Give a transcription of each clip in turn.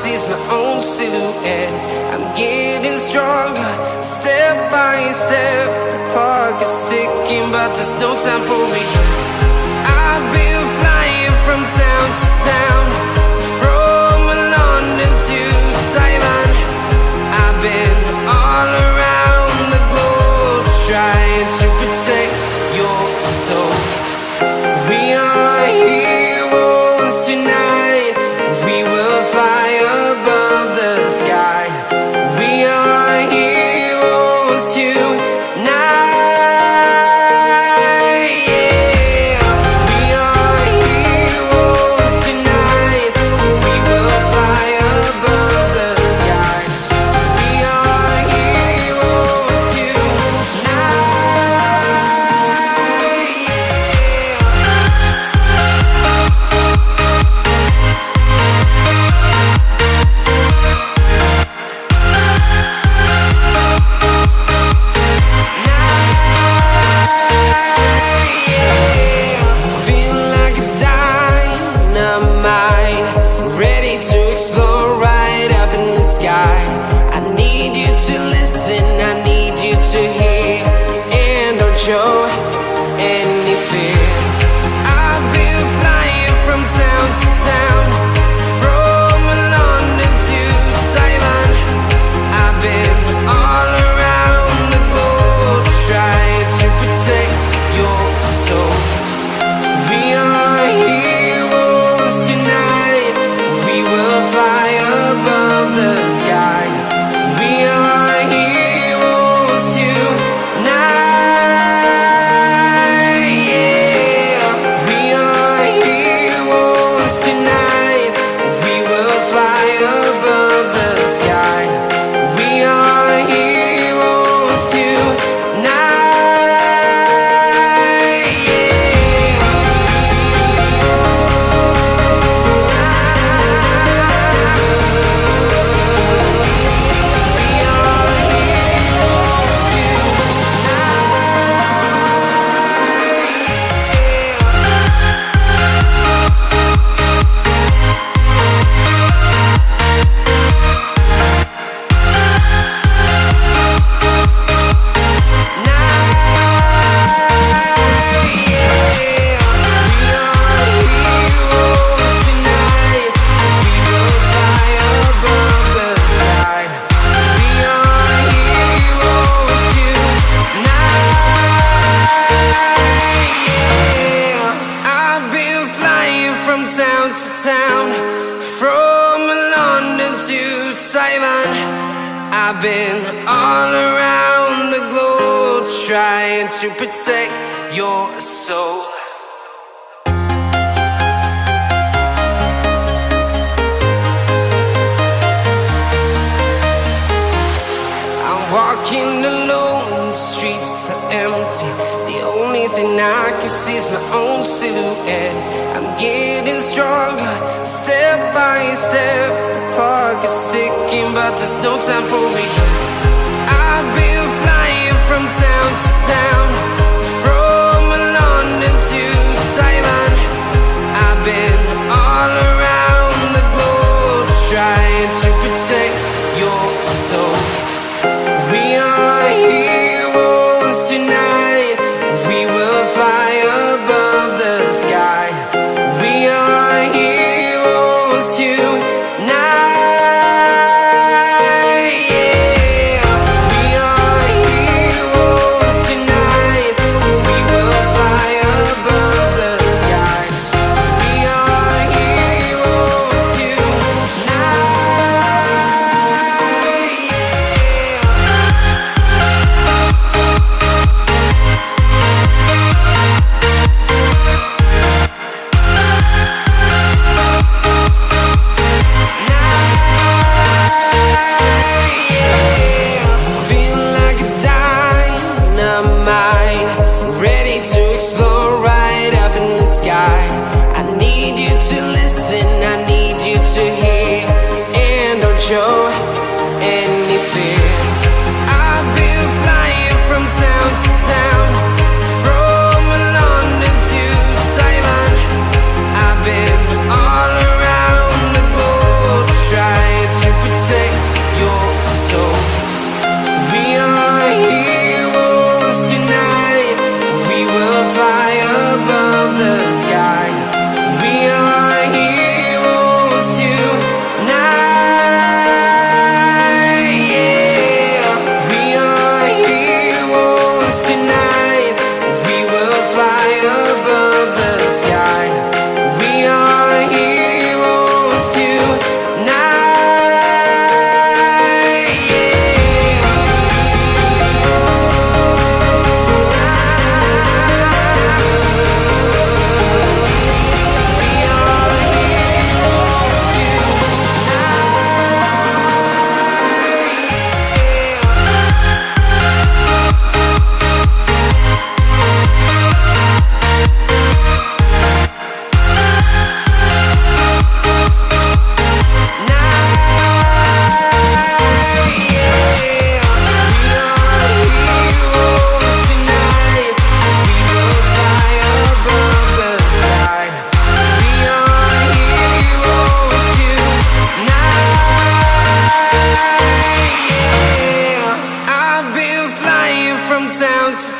see's my own silhouette. I'm getting stronger, step by step. The clock is ticking, but there's no time for me. I've been flying from town to town, from London to Taiwan. I've been all around the globe, trying to protect your soul. We are heroes tonight. We will fly above the sky. We are heroes tonight. Show any fear. I've been flying from town to town, from London to Taiwan. I've been all around the globe, trying to protect your soul. We are heroes tonight. We will fly above the sky. We are heroes tonight. Town to town, from London to Taiwan. I've been all around the globe, trying to protect your soul. I'm walking alone, the streets are empty. The only thing I can see is my own silhouette. I'm getting stronger, step by step. The clock is ticking, but there's no time for me. I've been flying from town to town, from London to Taiwan. I've been all around the globe, trying to protect your soul. We are heroes tonight. We will fly above the sky. We are heroes tonight. We are heroes tonight. We will fly above the sky. We are heroes tonight. Show any fear. I've been flying from town to town, from London to Taiwan. I've been all around the globe, trying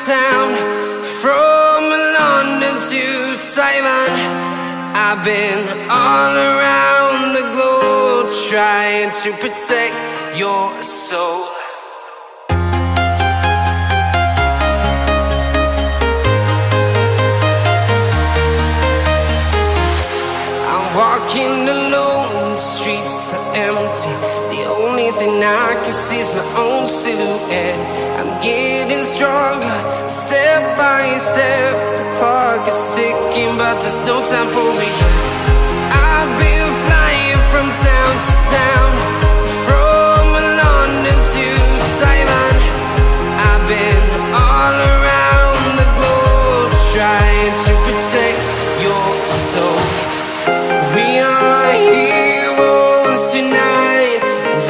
town, from London to Taiwan. I've been all around the globe trying to protect your soul. Walking alone, the streets are empty. The only thing I can see is my own silhouette. I'm getting stronger, step by step. The clock is ticking, but there's no time for regrets. I've been flying from town to town, from London to Taiwan. I've been all around the globe trying to protect your soul. We are heroes tonight.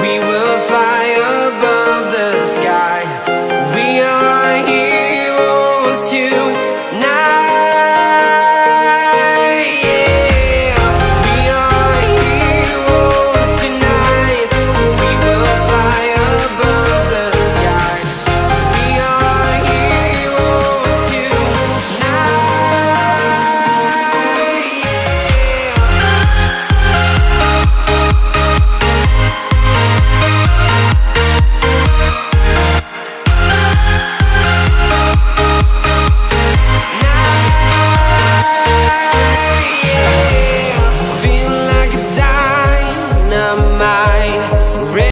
We will fly above the sky.